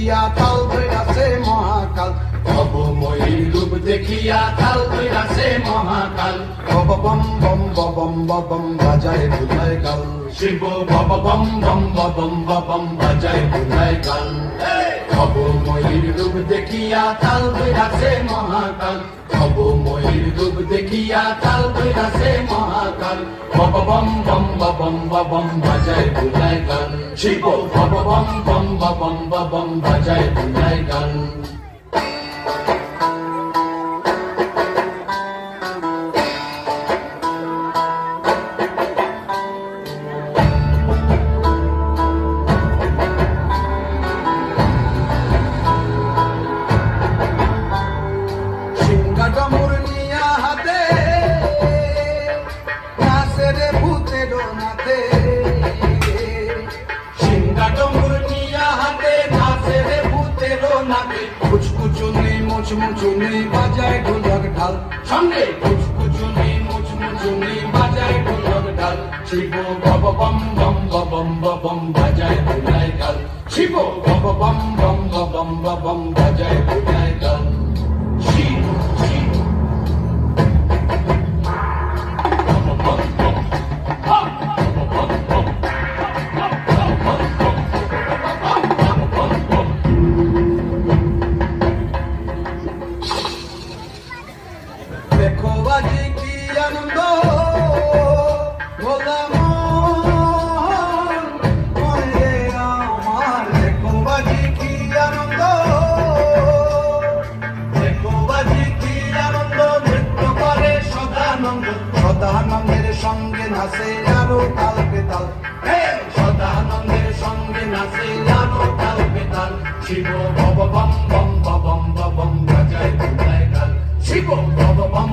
দেখিয়া তাল ধইরাছে মহাকাল, ভবময়ীর রূপ দেখিয়া তাল ধইরাছে মহাকাল। বব বম বম বম বম বাজায় বুলায় গাল, শিব বব বম বম বম বম বাজায় বুলায় গাল। ভবময়ীর রূপ দেখিয়া তাল ধইরাছে মহাকাল, ভবময়ীর রূপ দেখিয়া তাল ধইরাছে মহাকাল। বব বম বম বম বাজায় বুলায় গাল, শিব বব বম বম বম বাজায় বুলায় গাল। ডমর নিয়া হাতে নাচে রে ভূতের নাতে, সিংহা ডমর নিয়া হাতে নাচে রে ভূতের নাতে। কুচকুচুনি মুচমুচুনি বাজায় ঢোলক ঢাল, সঙ্গে কুচকুচুনি মুচমুচুনি বাজায় ঢোলক ঢাল। শিব বব বম বম বাজায় বুলায় গাল, শিব বব বম বম বাজায় বুলায় গাল। শিব শিব দেখো বাজি কি আনন্দ ভোলা মনে আমার, দেখো বাজি কি আনন্দ, দেখো বাজি কি আনন্দ, নৃত্য করে সদানন্দ, সদানন্দের সঙ্গে নাচে আরো তাল বেতাল, সদানন্দের সঙ্গে নাচে আরো তাল বেতাল। শিব বব বম বম বাজায় বুলায় গাল, শিব বব বম